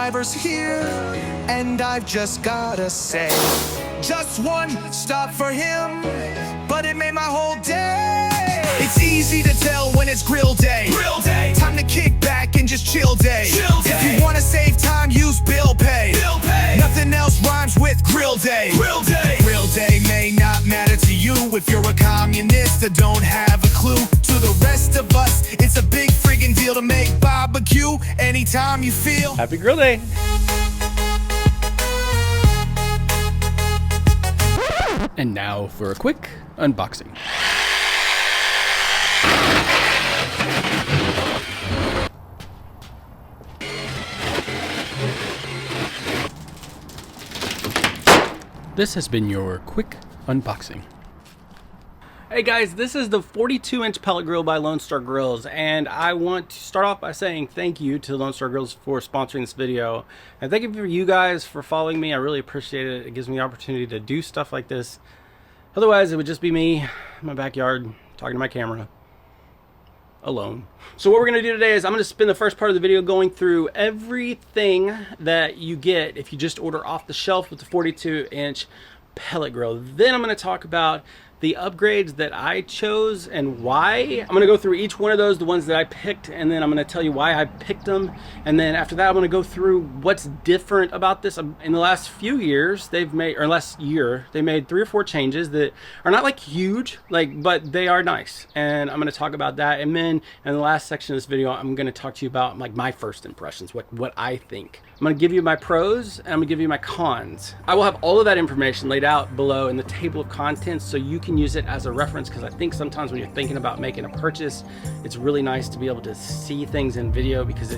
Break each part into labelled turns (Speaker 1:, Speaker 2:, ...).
Speaker 1: subscribers here, and I've just gotta say, just one stop for him, but it made my whole day. It's easy to tell when it's grill day. Grill day. Time to kick back and just chill day. Chill day. If you wanna save time, use bill pay. Bill pay. Nothing else rhymes with grill day. Grill day. Grill day may not matter to you if you're a communist or don't have a clue. To the rest of us, it's a big friggin' deal to make barbecue anytime you feel.
Speaker 2: Happy grill day. And now for a quick unboxing. This has been your quick unboxing. Hey guys, this is the 42-inch pellet grill by Lone Star Grills, and I want to start off by saying thank you to Lone Star Grills for sponsoring this video, and thank you for you guys for following me. I really appreciate it. It gives me the opportunity to do stuff like this. Otherwise, it would just be me in my backyard talking to my camera alone. So what we're going to do today is I'm going to spend the first part of the video going through everything that you get if you just order off the shelf with the 42-inch pellet grill. Then I'm going to talk about the upgrades that I chose and why. I'm gonna go through each one of those, the ones that I picked, and then I'm gonna tell you why I picked them. And then after that, I'm gonna go through what's different about this. In the last few years, they've made, or last year, they made 3 or 4 changes that are not like huge, but they are nice. And I'm gonna talk about that. And then in the last section of this video, I'm gonna talk to you about like my first impressions, what I think. I'm gonna give you my pros and I'm gonna give you my cons. I will have all of that information laid out below in the table of contents so you can use it as a reference, because I think sometimes when you're thinking about making a purchase, it's really nice to be able to see things in video, because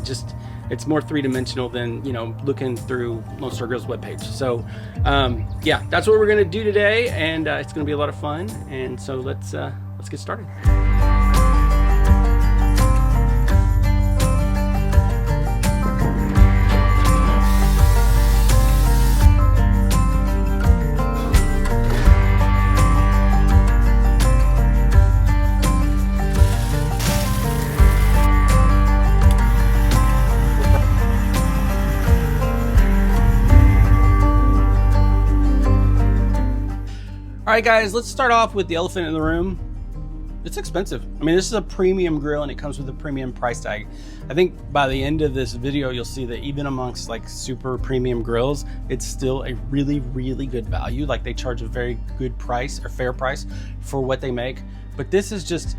Speaker 2: it's more three-dimensional than, you know, looking through Lone Star Grill's webpage. So yeah, that's what we're gonna do today, and it's gonna be a lot of fun. And so let's get started. All right, guys, let's start off with the elephant in the room. It's expensive. I mean, this is a premium grill and it comes with a premium price tag. I think by the end of this video, you'll see that even amongst like super premium grills, it's still a really, really good value. Like, they charge a very good price or fair price for what they make. But this is just,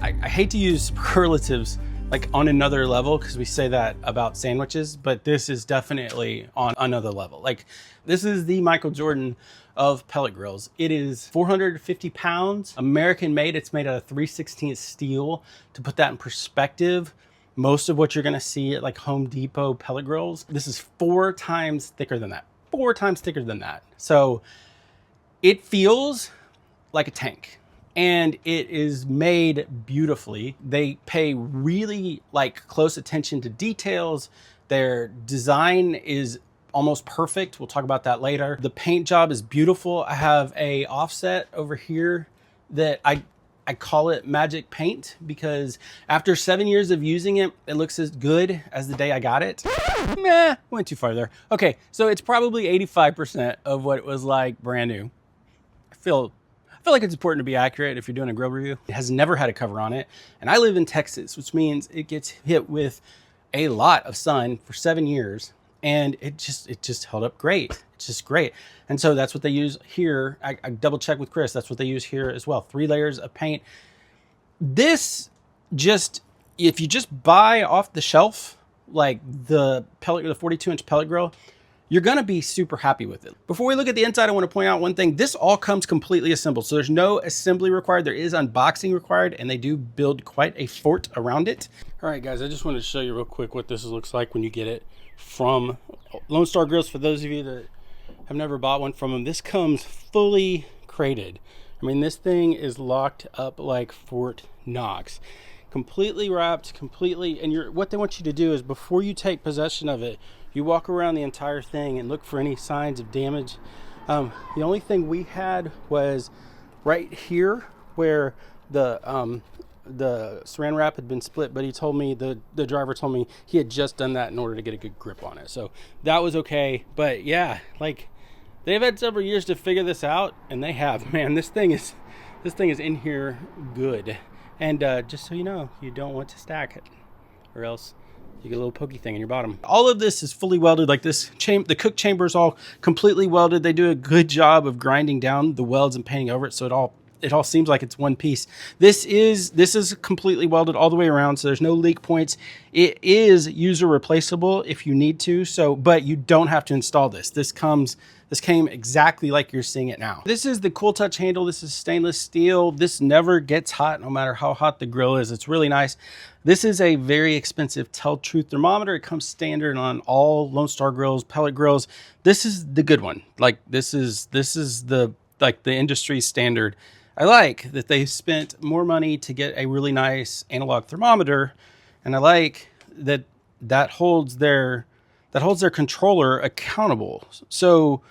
Speaker 2: I hate to use superlatives like on another level, because we say that about sandwiches, but this is definitely on another level. Like, this is the Michael Jordan of pellet grills. It is 450 pounds, American made. It's made out of 3/16 steel. To put that in perspective, most of what you're gonna see at like Home Depot pellet grills, this is 4 times thicker than that. 4 times thicker than that. So it feels like a tank. And it is made beautifully. They pay really like close attention to details. Their design is almost perfect. We'll talk about that later. The paint job is beautiful. I have a offset over here that I call it magic paint, because after 7 years of using it, it looks as good as the day I got it. Meh, went too far there. Okay, so it's probably 85% of what it was like brand new. I feel like it's important to be accurate if you're doing a grill review. It has never had a cover on it. And I live in Texas, which means it gets hit with a lot of sun for 7 years. And it just held up great. It's just great. And so that's what they use here. I double checked with Chris. That's what they use here as well. 3 layers of paint. This just, if you just buy off the shelf, like the 42-inch pellet grill, you're gonna be super happy with it. Before we look at the inside, I wanna point out one thing. This all comes completely assembled. So there's no assembly required. There is unboxing required, and they do build quite a fort around it. All right, guys, I just wanted to show you real quick what this looks like when you get it from Lone Star Grills. For those of you that have never bought one from them, this comes fully crated. I mean, this thing is locked up like Fort Knox. Completely wrapped, completely, and what they want you to do is, before you take possession of it, you walk around the entire thing and look for any signs of damage. The only thing we had was right here where the saran wrap had been split, but he told me, the driver told me he had just done that in order to get a good grip on it. So that was okay. But yeah, like they've had several years to figure this out, and they have. Man, this thing is in here good. And just so you know, you don't want to stack it, or else you get a little pokey thing in your bottom. All of this is fully welded. Like this the cook chamber is all completely welded. They do a good job of grinding down the welds and painting over it, so it all seems like it's one piece. This is completely welded all the way around, so there's no leak points. It is user replaceable if you need to, but you don't have to install this. This came exactly like you're seeing it now. This is the Cool Touch handle. This is stainless steel. This never gets hot no matter how hot the grill is. It's really nice. This is a very expensive Tell Truth thermometer. It comes standard on all Lone Star grills, pellet grills. This is the good one. Like this is the industry standard. I like that they spent more money to get a really nice analog thermometer, and I like that holds their controller accountable. So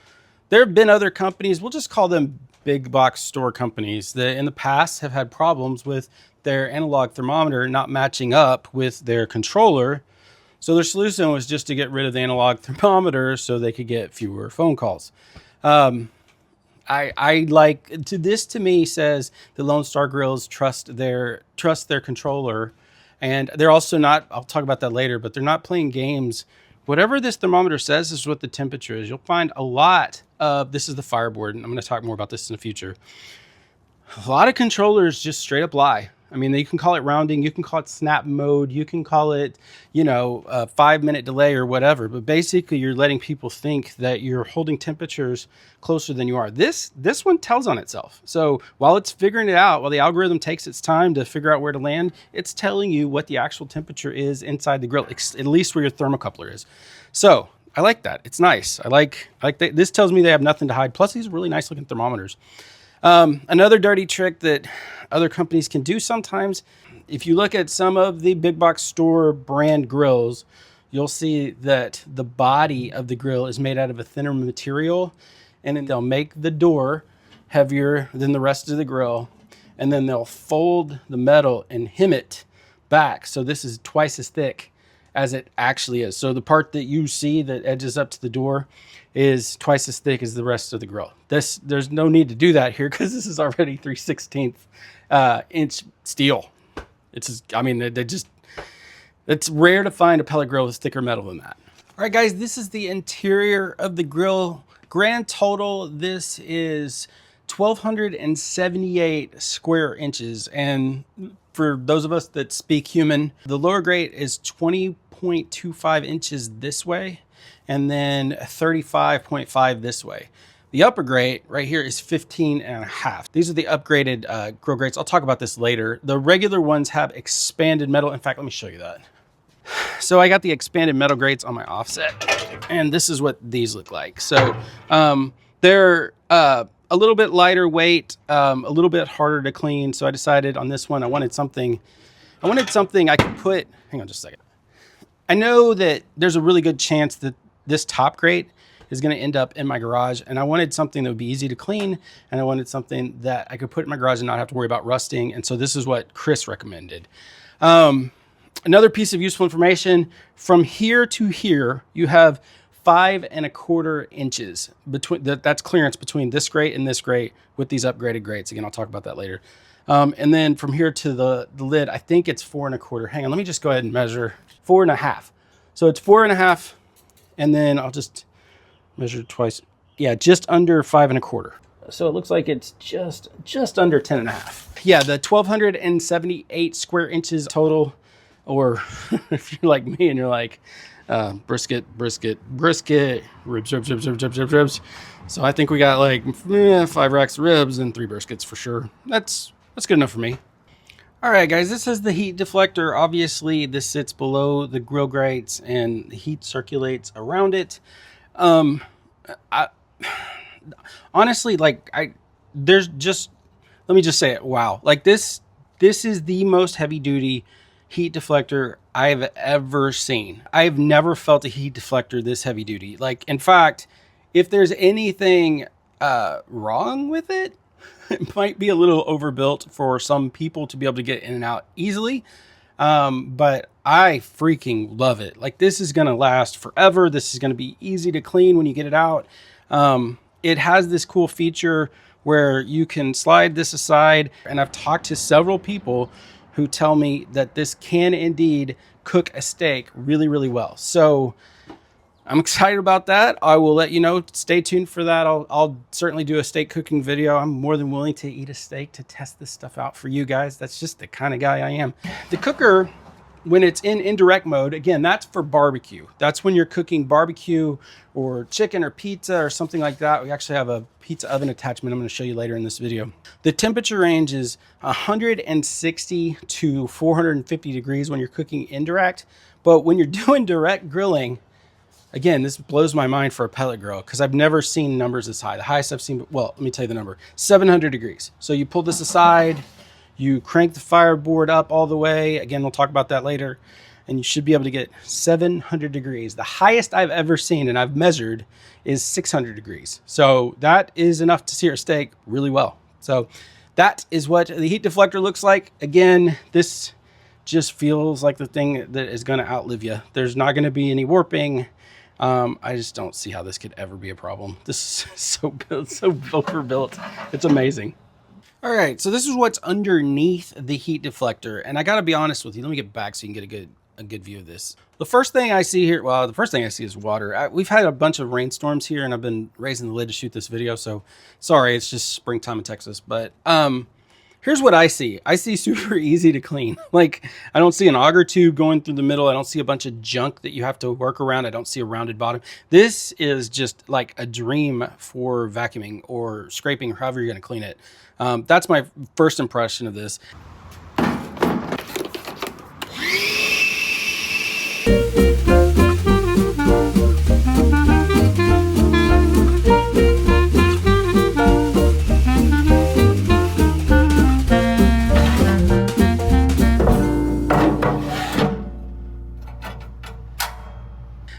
Speaker 2: there have been other companies, we'll just call them big box store companies, that in the past have had problems with their analog thermometer not matching up with their controller. So their solution was just to get rid of the analog thermometer so they could get fewer phone calls. I like to me says the Lone Star grills trust their controller, and they're also not, I'll talk about that later, but they're not playing games. Whatever this thermometer says is what the temperature is. You'll find a lot of, this is the Fireboard, and I'm going to talk more about this in the future. A lot of controllers just straight up lie. I mean, you can call it rounding, you can call it snap mode, you can call it, a 5-minute delay or whatever. But basically, you're letting people think that you're holding temperatures closer than you are. This one tells on itself. So while it's figuring it out, while the algorithm takes its time to figure out where to land, it's telling you what the actual temperature is inside the grill, at least where your thermocoupler is. So I like that. It's nice. I like that. This tells me they have nothing to hide. Plus, these are really nice looking thermometers. Another dirty trick that other companies can do sometimes, if you look at some of the big box store brand grills, you'll see that the body of the grill is made out of a thinner material, and then they'll make the door heavier than the rest of the grill, and then they'll fold the metal and hem it back. So this is twice as thick as it actually is. So the part that you see that edges up to the door is twice as thick as the rest of the grill. There's no need to do that here because this is already 3/16 inch steel. It's rare to find a pellet grill with thicker metal than that. All right, guys, this is the interior of the grill. Grand total, this is 1,278 square inches. And for those of us that speak human, the lower grate is 20.25 inches this way, and then 35.5 this way. The upper grate right here is 15.5. These are the upgraded grill grates. I'll talk about this later. The regular ones have expanded metal. In fact, let me show you that. So I got the expanded metal grates on my offset, and this is what these look like. So they're a little bit lighter weight, a little bit harder to clean. So I decided on this one, I wanted something I could put, hang on just a second. I know that there's a really good chance that this top grate is going to end up in my garage, and I wanted something that would be easy to clean, and I wanted something that I could put in my garage and not have to worry about rusting. And so this is what Chris recommended. Another piece of useful information, from here to here, you have 5.25 inches between that's clearance between this grate and this grate with these upgraded grates. Again, I'll talk about that later. And then from here to the lid, I think it's 4.25. Hang on, let me just go ahead and measure 4.5. So it's 4.5, and then I'll just measure twice. Yeah, just under 5.25. So it looks like it's just under 10.5. Yeah, the 1,278 square inches total, or if you're like me and you're like, brisket, ribs. So I think we got like 5 racks of ribs and 3 briskets for sure. That's good enough for me. All right, guys, this is the heat deflector. Obviously, this sits below the grill grates and the heat circulates around it. Honestly, like let me just say it. Wow. Like this is the most heavy duty heat deflector I've ever seen. I've never felt a heat deflector this heavy duty. Like, in fact, if there's anything wrong with it, it might be a little overbuilt for some people to be able to get in and out easily. But I freaking love it. Like, this is going to last forever. This is going to be easy to clean when you get it out. It has this cool feature where you can slide this aside. And I've talked to several people who tell me that this can indeed cook a steak really, really well. So I'm excited about that. I will let you know. Stay tuned for that. I'll certainly do a steak cooking video. I'm more than willing to eat a steak to test this stuff out for you guys. That's just the kind of guy I am. The cooker, when it's in indirect mode, again, that's for barbecue. That's when you're cooking barbecue or chicken or pizza or something like that. We actually have a pizza oven attachment I'm going to show you later in this video. The temperature range is 160 to 450 degrees when you're cooking indirect. But when you're doing direct grilling, again, this blows my mind for a pellet grill because I've never seen numbers this high. The highest I've seen, well, let me tell you the number, 700 degrees. So you pull this aside, you crank the fireboard up all the way. Again, we'll talk about that later. And you should be able to get 700 degrees. The highest I've ever seen, and I've measured, is 600 degrees. So that is enough to sear a steak really well. So that is what the heat deflector looks like. Again, this just feels like the thing that is going to outlive you. There's not going to be any warping. I just don't see how this could ever be a problem. This is so overbuilt. It's amazing. All right, so this is what's underneath the heat deflector. And I gotta be honest with you, let me get back so you can get a good view of this. The first thing I see here, well, the first thing I see is water. We've had a bunch of rainstorms here and I've been raising the lid to shoot this video. So sorry, it's just springtime in Texas. But here's what I see. I see super easy to clean. Like, I don't see an auger tube going through the middle. I don't see a bunch of junk that you have to work around. I don't see a rounded bottom. This is just like a dream for vacuuming or scraping, or however you're gonna clean it. That's my first impression of this.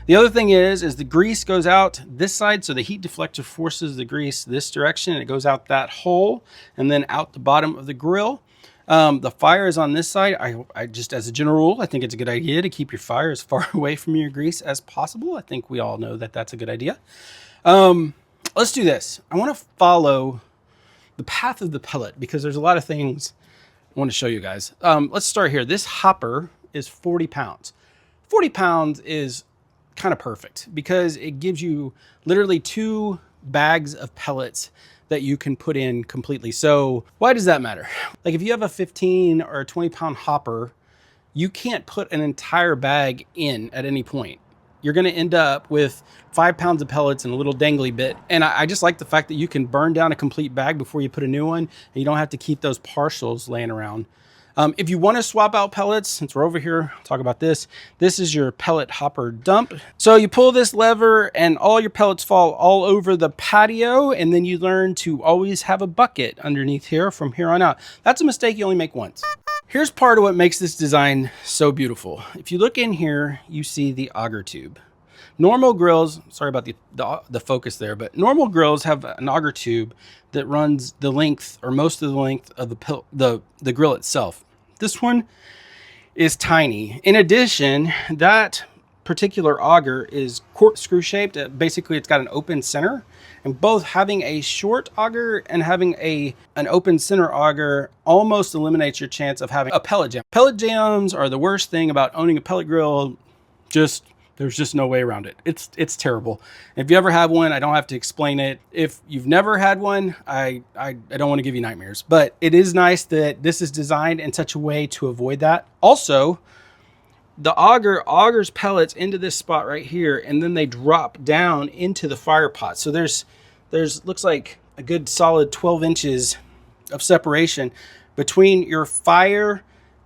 Speaker 2: The other thing is the grease goes out this side, so the heat deflector forces the grease this direction, and it goes out that hole and then out the bottom of the grill. The fire is on this side. I just, as a general rule, I think it's a good idea to keep your fire as far away from your grease as possible. I think we all know that that's a good idea. Let's do this. I want to follow the path of the pellet because there's a lot of things I want to show you guys. Let's start here. This hopper is 40 pounds. 40 pounds is kind of perfect because it gives you literally 2 bags of pellets that you can put in completely. So why does that matter? Like, if you have a 15 or a 20 pound hopper, you can't put an entire bag in at any point. You're going to end up with 5 pounds of pellets and a little dangly bit. And I just like the fact that you can burn down a complete bag before you put a new one, and you don't have to keep those partials laying around. If you want to swap out pellets, since we're over here, I'll talk about this. This is your pellet hopper dump. So you pull this lever and all your pellets fall all over the patio, and then you learn to always have a bucket underneath here from here on out. That's a mistake you only make once. Here's part of what makes this design so beautiful. If you look in here, you see the auger tube. Normal grills, sorry about the focus there, but normal grills have an auger tube that runs the length or most of the length of the grill itself. This one is tiny. In addition, that particular auger is corkscrew shaped. Basically, it's got an open center, and both having a short auger and having an open center auger almost eliminates your chance of having a pellet jam. Pellet jams are the worst thing about owning a pellet grill. There's just no way around it. It's terrible. If you ever have one, I don't have to explain it. If you've never had one, I don't want to give you nightmares, but it is nice that this is designed in such a way to avoid that. Also, the auger augers pellets into this spot right here, and then they drop down into the fire pot. So there's looks like a good solid 12 inches of separation between your fire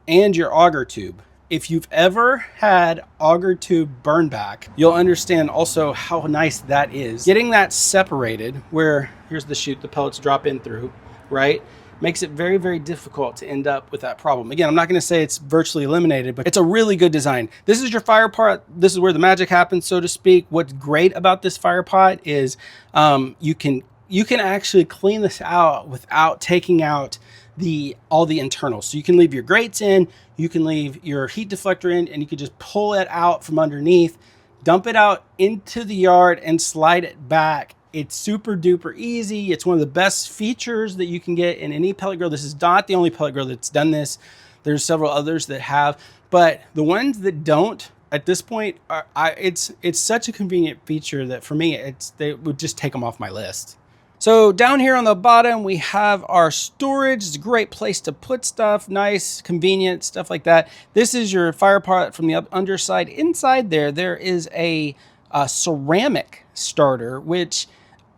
Speaker 2: and your auger tube. If you've ever had auger tube burn back, you'll understand also how nice that is. Getting that separated, where here's the chute the pellets drop in through, right? Makes it very, very difficult to end up with that problem. Again, I'm not gonna say it's virtually eliminated, but it's a really good design. This is your fire pot. This is where the magic happens, so to speak. What's great about this fire pot is you can you can actually clean this out without taking out all the internals. So you can leave your grates in, you can leave your heat deflector in, and you can just pull it out from underneath, dump it out into the yard and slide it back. It's super duper easy. It's one of the best features that you can get in any pellet grill. This is not the only pellet grill that's done this. There's several others that have, but the ones that don't at this point it's such a convenient feature that for me they would just take them off my list. So down here on the bottom, we have our storage. It's a great place to put stuff, nice, convenient, stuff like that. This is your Firepot from the underside. Inside there is a ceramic starter, which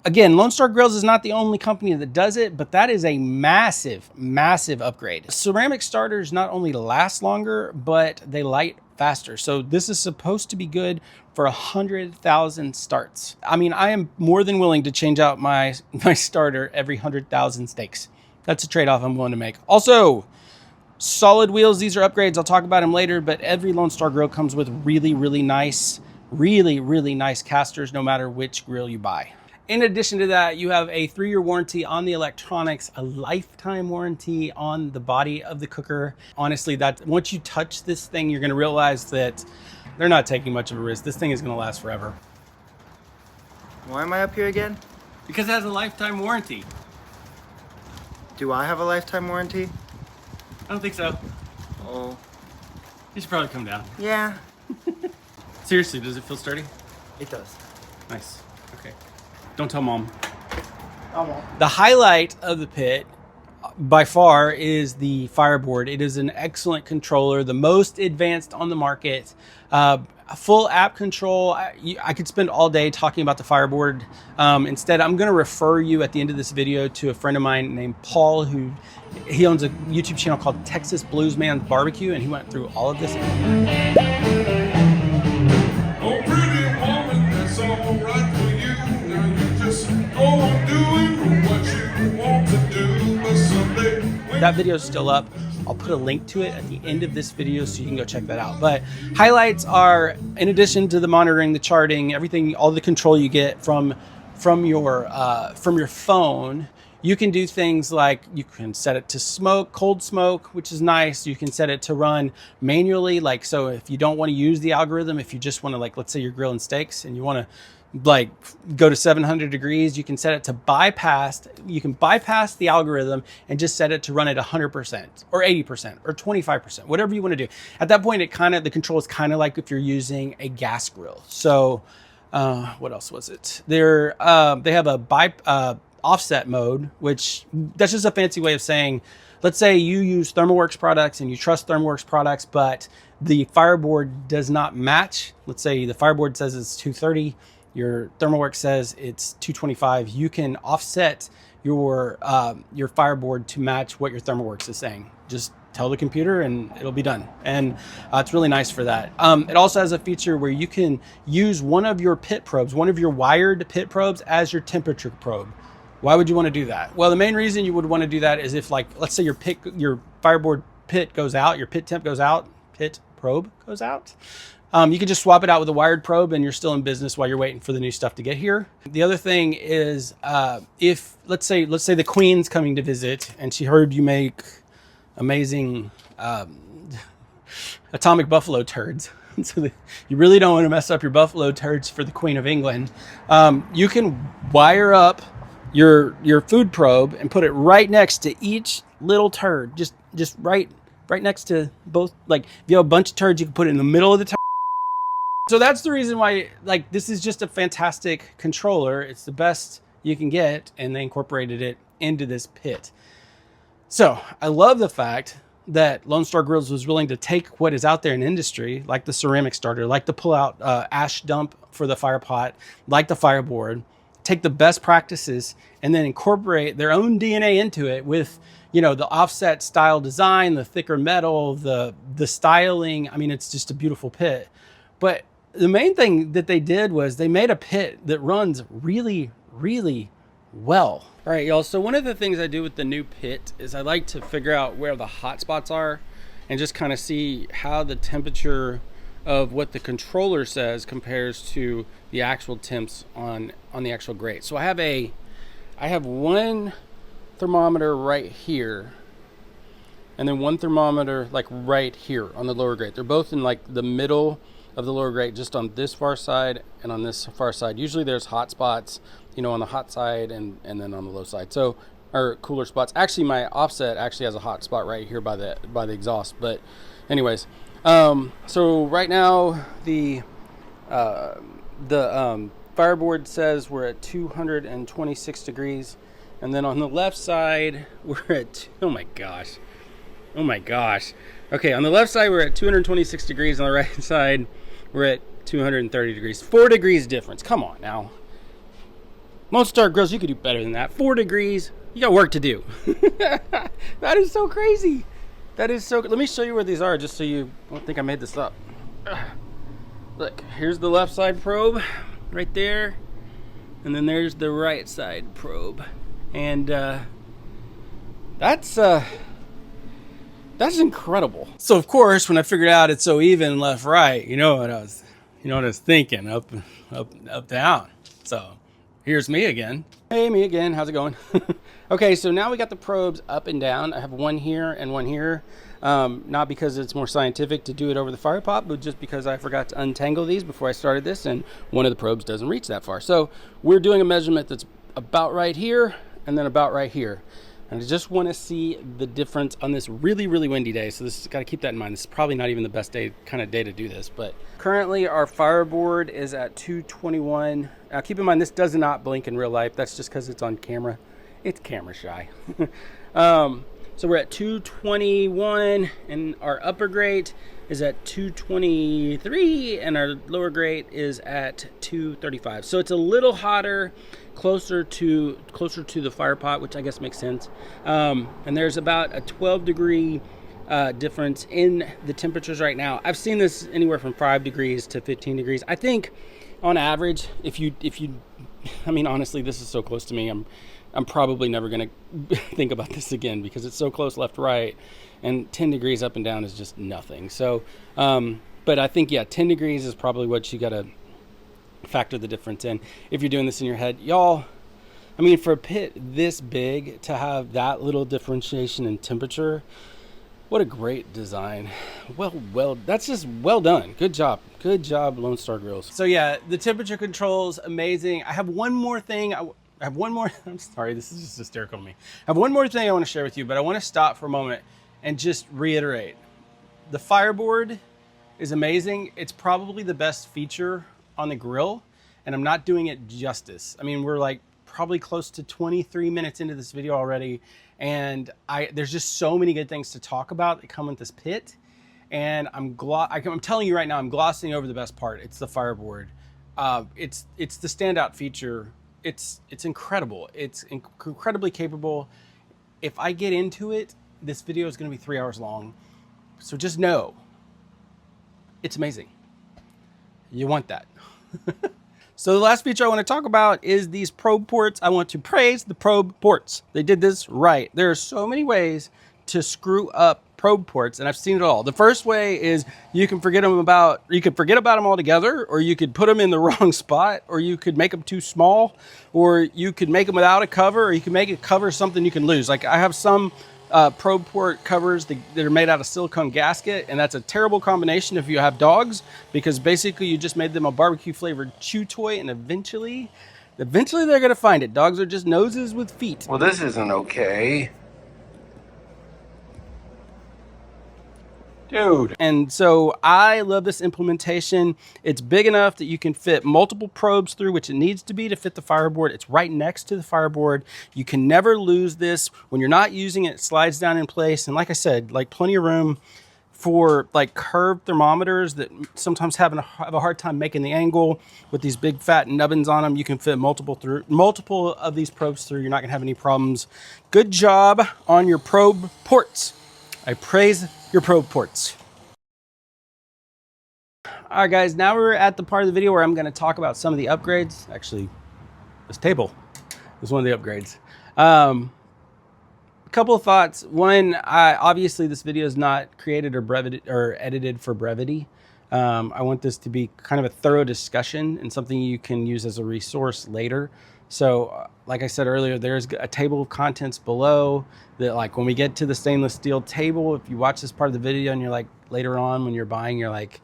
Speaker 2: again, Lone Star Grills is not the only company that does it, but that is a massive, massive upgrade. Ceramic starters not only last longer, but they light faster. So this is supposed to be good for 100,000 starts. I mean, I am more than willing to change out my starter every 100,000 steaks. That's a trade-off I'm willing to make. Also, solid wheels. These are upgrades. I'll talk about them later, but every Lone Star grill comes with really, really nice casters, no matter which grill you buy. In addition to that, you have a 3-year warranty on the electronics, a lifetime warranty on the body of the cooker. Honestly, once you touch this thing, you're gonna realize that they're not taking much of a risk. This thing is gonna last forever.
Speaker 3: Why am I up here again?
Speaker 2: Because it has a lifetime warranty.
Speaker 3: Do I have a lifetime warranty?
Speaker 2: I don't think so.
Speaker 3: Oh.
Speaker 2: You should probably come down.
Speaker 3: Yeah.
Speaker 2: Seriously, does it feel sturdy?
Speaker 3: It does.
Speaker 2: Nice, okay. Don't tell mom.
Speaker 3: I won't.
Speaker 2: The highlight of the pit by far is the Fireboard. It is an excellent controller, the most advanced on the market. Full app control. I could spend all day talking about the Fireboard. Instead, I'm gonna refer you at the end of this video to a friend of mine named Paul, he owns a YouTube channel called Texas Bluesman's Barbecue, and he went through all of this.
Speaker 4: Oh, pretty woman, that's all right for you. Now you just go on doing what you want to do, but someday
Speaker 2: That video is still up. I'll put a link to it at the end of this video so you can go check that out. But highlights are, in addition to the monitoring, the charting, everything, all the control you get from your phone, you can do things like you can set it to smoke, cold smoke, which is nice. You can set it to run manually. Like, so if you don't want to use the algorithm, if you just want to, like, let's say you're grilling steaks and you want to like go to 700 degrees, you can set it to bypass the algorithm and just set it to run at 100% or 80% or 25%, whatever you want to do. At that point, the control is kind of like if you're using a gas grill. So what else was it? They have a offset mode, which that's just a fancy way of saying, let's say you use ThermalWorks products and you trust ThermalWorks products, but the Fireboard does not match. Let's say the Fireboard says it's 230, your ThermalWorks says it's 225. You can offset your Fireboard to match what your ThermalWorks is saying. Just tell the computer and it'll be done. And it's really nice for that. It also has a feature where you can use one of your pit probes, one of your wired pit probes as your temperature probe. Why would you want to do that? Well, the main reason you would want to do that is if, like, let's say your Fireboard pit goes out, your pit temp goes out, pit probe goes out. You can just swap it out with a wired probe and you're still in business while you're waiting for the new stuff to get here. The other thing is if, let's say the Queen's coming to visit and she heard you make amazing atomic buffalo turds. So you really don't want to mess up your buffalo turds for the Queen of England. You can wire up your food probe and put it right next to each little turd, just right next to both. Like, if you have a bunch of turds, you can put it in the middle of the turd. So that's the reason why, like, this is just a fantastic controller. It's the best you can get, and they incorporated it into this pit. So I love the fact that Lone Star Grills was willing to take what is out there in industry, like the ceramic starter, like the Pullout ash dump for the Firepot, like the Fireboard, take the best practices and then incorporate their own DNA into it with, you know, the offset style design, the thicker metal, the styling. I mean, it's just a beautiful pit. But the main thing that they did was they made a pit that runs really, really well. All right, y'all. So one of the things I do with the new pit is I like to figure out where the hot spots are and just kind of see how the temperature of what the controller says compares to the actual temps on the actual grate. So I have I have one thermometer right here, and then one thermometer like right here on the lower grate. They're both in like the middle of the lower grate, just on this far side and on this far side. Usually there's hot spots, you know, on the hot side and then on the low side. So, or cooler spots. Actually, my offset actually has a hot spot right here by the exhaust. But anyways, so right now the Fireboard says we're at 226 degrees. And then on the left side, we're at, oh my gosh. Okay, on the left side, we're at 226 degrees. On the right side, we're at 230 degrees. 4 degrees difference. Come on now. Lone Star Grills, you could do better than that. 4 degrees, you got work to do. That is so crazy. That is so, let me show you where these are just so you don't think I made this up. Look, here's the left side probe right there. And then there's the right side probe. And that's incredible. So of course, when I figured out it's so even left right, you know what I was thinking, up down. So here's me again. Hey, me again. How's it going? Okay, so now we got the probes up and down. I have one here and one here. Not because it's more scientific to do it over the Firepot, but just because I forgot to untangle these before I started this, and one of the probes doesn't reach that far. So we're doing a measurement that's about right here and then about right here. And I just want to see the difference on this really, really windy day. So this, got to keep that in mind. This is probably not even the best day to do this, but currently our Fireboard is at 221. Now keep in mind, this does not blink in real life. That's just because it's on camera. It's camera shy. So we're at 221, and our upper grate is at 223, and our lower grate is at 235. So it's a little hotter, closer to the Firepot, which I guess makes sense. And there's about a 12 degree difference in the temperatures right now. I've seen this anywhere from 5 degrees to 15 degrees. I think on average, if you, I mean, honestly, this is so close to me. I'm probably never going to think about this again because it's so close left, right, and 10 degrees up and down is just nothing. So, but I think, yeah, 10 degrees is probably what you got to factor the difference in if you're doing this in your head. Y'all, I mean, for a pit this big to have that little differentiation in temperature, what a great design. Well, that's just well done. Good job, Lone Star Grills. So yeah, the temperature control's amazing. I have one more thing. I'm sorry, this is just hysterical to me. I have one more thing I want to share with you, but I want to stop for a moment and just reiterate. The Fireboard is amazing. It's probably the best feature on the grill, and I'm not doing it justice. I mean, we're like probably close to 23 minutes into this video already, and there's just so many good things to talk about that come with this pit, and I'm telling you right now, I'm glossing over the best part. It's the Fireboard. It's the standout feature. It's incredible. It's incredibly capable. If I get into it, this video is going to be 3 hours long. So just know, it's amazing. You want that. So the last feature I want to talk about is these probe ports. I want to praise the probe ports. They did this right. There are so many ways to screw up probe ports, and I've seen it all. The first way is you can forget about them altogether, or you could put them in the wrong spot, or you could make them too small, or you could make them without a cover, or you can make it cover something you can lose. Like I have some probe port covers that are made out of silicone gasket, and that's a terrible combination if you have dogs, because basically you just made them a barbecue flavored chew toy, and eventually they're going to find it. Dogs are just noses with feet.
Speaker 5: Well, this isn't okay. Dude.
Speaker 2: And so I love this implementation. It's big enough that you can fit multiple probes through, which it needs to be to fit the Fireboard. It's right next to the Fireboard. You can never lose this. When you're not using it, it slides down in place. And like I said, like plenty of room for like curved thermometers that sometimes have a hard time making the angle with these big fat nubbins on them. You can fit multiple of these probes through. You're not gonna have any problems. Good job on your probe ports. I praise your probe ports. All right, guys, now we're at the part of the video where I'm going to talk about some of the upgrades. Actually, this table is one of the upgrades. A couple of thoughts. One, obviously this video is not created or edited for brevity. I want this to be kind of a thorough discussion and something you can use as a resource later. So like I said earlier, there's a table of contents below that, like when we get to the stainless steel table, if you watch this part of the video and you're like, later on when you're buying, you're like,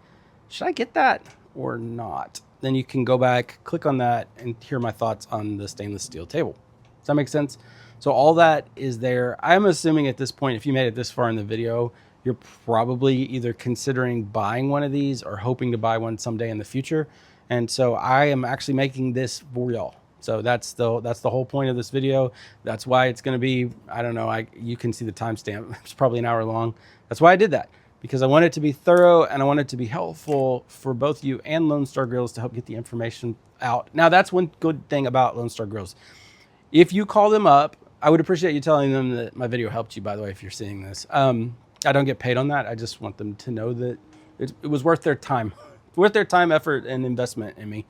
Speaker 2: should I get that or not? Then you can go back, click on that, and hear my thoughts on the stainless steel table. Does that make sense? So all that is there. I'm assuming at this point, if you made it this far in the video, you're probably either considering buying one of these or hoping to buy one someday in the future. And so I am actually making this for y'all. So that's the whole point of this video. That's why it's going to be, I don't know, you can see the timestamp. It's probably an hour long. That's why I did that, because I want it to be thorough and I want it to be helpful for both you and Lone Star Grills to help get the information out. Now, that's one good thing about Lone Star Grills. If you call them up, I would appreciate you telling them that my video helped you, by the way, if you're seeing this. I don't get paid on that. I just want them to know that it was worth their time, effort, and investment in me.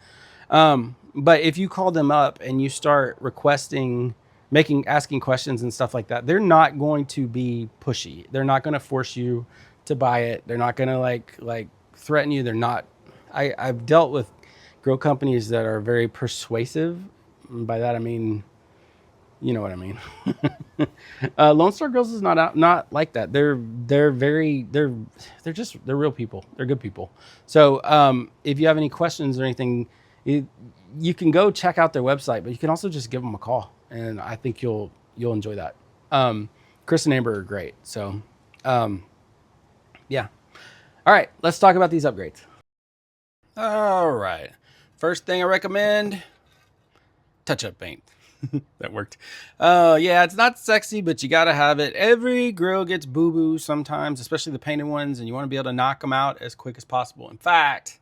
Speaker 2: But if you call them up and you start requesting, asking questions and stuff like that, they're not going to be pushy. They're not going to force you to buy it. They're not going to like threaten you. They're not. I've dealt with grill companies that are very persuasive. And by that I mean, you know what I mean. Lone Star Grills is not like that. They're real people. They're good people. So if you have any questions or anything, you can go check out their website, but you can also just give them a call, and I think you'll enjoy that. Chris and Amber are great. So yeah. All right, let's talk about these upgrades. All right. First thing I recommend, touch-up paint. That worked. Yeah, it's not sexy, but you got to have it. Every grill gets boo-boo sometimes, especially the painted ones, and you want to be able to knock them out as quick as possible. In fact,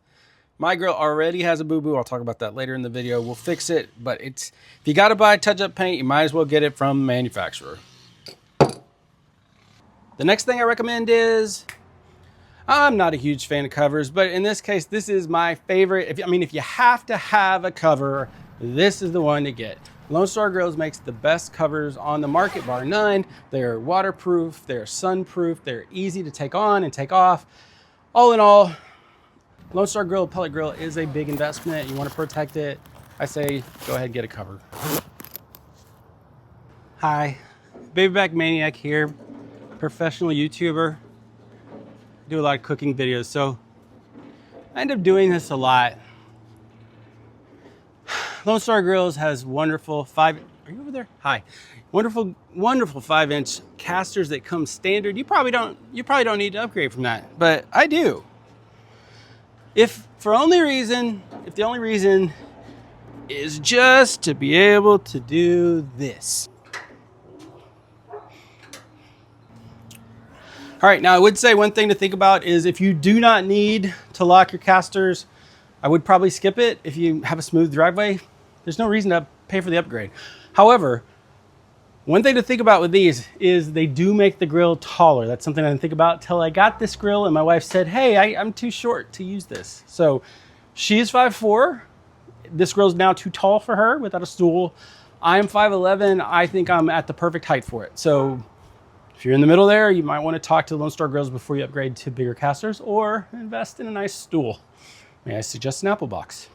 Speaker 2: my grill already has a boo-boo. I'll talk about that later in the video. We'll fix it, but if you got to buy touch-up paint, you might as well get it from the manufacturer. The next thing I recommend is, I'm not a huge fan of covers, but in this case, this is my favorite. If you have to have a cover, this is the one to get. Lone Star Grills makes the best covers on the market, bar none. They're waterproof, they're sunproof, they're easy to take on and take off. All in all, Lone Star Pellet Grill is a big investment. You want to protect it. I say go ahead and get a cover. Hi, Babyback Maniac here, professional YouTuber. Do a lot of cooking videos, so I end up doing this a lot. Lone Star Grills has wonderful are you over there? Hi. Wonderful 5-inch casters that come standard. You probably don't need to upgrade from that, but I do. If the only reason is just to be able to do this. All right, now I would say one thing to think about is if you do not need to lock your casters, I would probably skip it. If you have a smooth driveway, there's no reason to pay for the upgrade. However, one thing to think about with these is they do make the grill taller. That's something I didn't think about till I got this grill and my wife said, hey, I'm too short to use this. So she's 5'4". This grill's now too tall for her without a stool. I'm 5'11". I think I'm at the perfect height for it. So if you're in the middle there, you might want to talk to Lone Star Grills before you upgrade to bigger casters or invest in a nice stool. May I suggest an Apple box?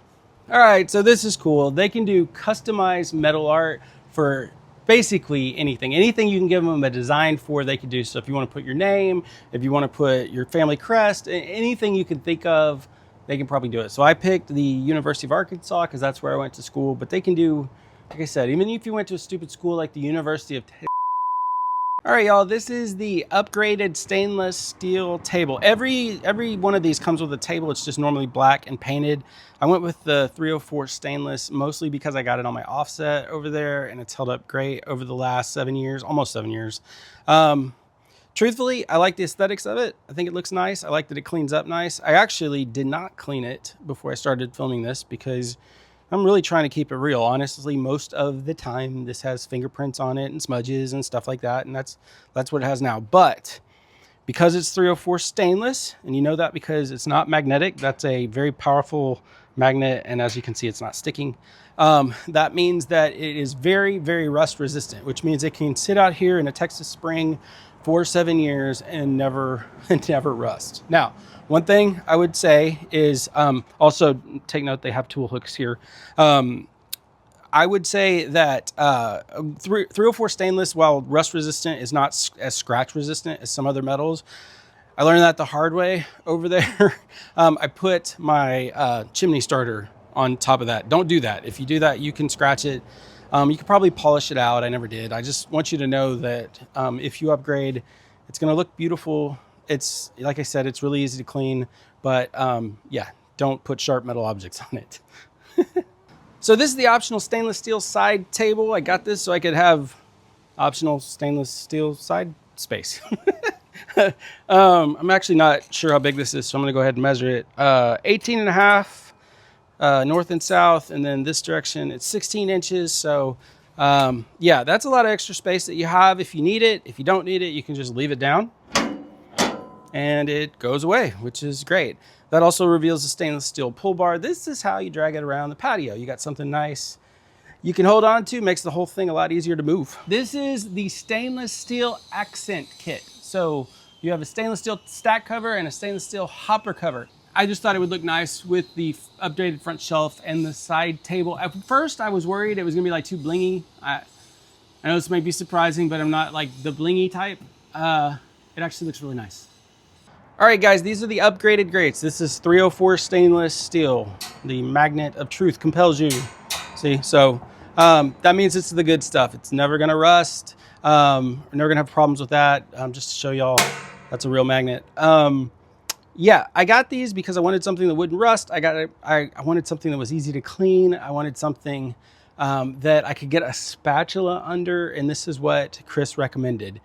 Speaker 2: All right, so this is cool. They can do customized metal art for basically anything. Anything you can give them a design for, they can do. So if you want to put your name, if you want to put your family crest, anything you can think of, they can probably do it. So I picked the University of Arkansas because that's where I went to school, but they can do, like I said, even if you went to a stupid school like the University of All right, y'all, this is the upgraded stainless steel table. Every one of these comes with a table. It's just normally black and painted. I went with the 304 stainless, mostly because I got it on my offset over there, and it's held up great over the last 7 years, almost 7 years. Truthfully, I like the aesthetics of it. I think it looks nice. I like that it cleans up nice. I actually did not clean it before I started filming this because I'm really trying to keep it real. Honestly, most of the time this has fingerprints on it and smudges and stuff like that, and that's what it has now. But because it's 304 stainless, and you know that because it's not magnetic, that's a very powerful magnet, and as you can see, it's not sticking. That means that it is very, very rust resistant, which means it can sit out here in a Texas spring for 7 years and never rust. Now, one thing I would say is, also take note, they have tool hooks here. I would say that 304 stainless, while rust resistant, is not as scratch resistant as some other metals. I learned that the hard way over there. I put my chimney starter on top of that. Don't do that. If you do that, you can scratch it. You could probably polish it out. I never did. I just want you to know that if you upgrade, it's going to look beautiful. It's, like I said, it's really easy to clean, but yeah, don't put sharp metal objects on it. So this is the optional stainless steel side table. I got this so I could have optional stainless steel side space. I'm actually not sure how big this is, so I'm gonna go ahead and measure it. 18 and a half north and south, and then this direction it's 16 inches. So yeah, that's a lot of extra space that you have if you need it. If you don't need it, you can just leave it down and it goes away, which is great. That also reveals the stainless steel pull bar. This is how you drag it around the patio. You got something nice you can hold on to, makes the whole thing a lot easier to move. This is the stainless steel accent kit. So you have a stainless steel stack cover and a stainless steel hopper cover. I just thought it would look nice with the updated front shelf and the side table. At first I was worried it was gonna be like too blingy. I know this might be surprising, but I'm not like the blingy type. It actually looks really nice. All right, guys, these are the upgraded grates. This is 304 stainless steel. The magnet of truth compels you. See, so that means it's the good stuff. It's never gonna rust. We're never gonna have problems with that. Just to show y'all, that's a real magnet. Yeah, I got these because I wanted something that wouldn't rust. I wanted something that was easy to clean. I wanted something that I could get a spatula under, and this is what Chris recommended.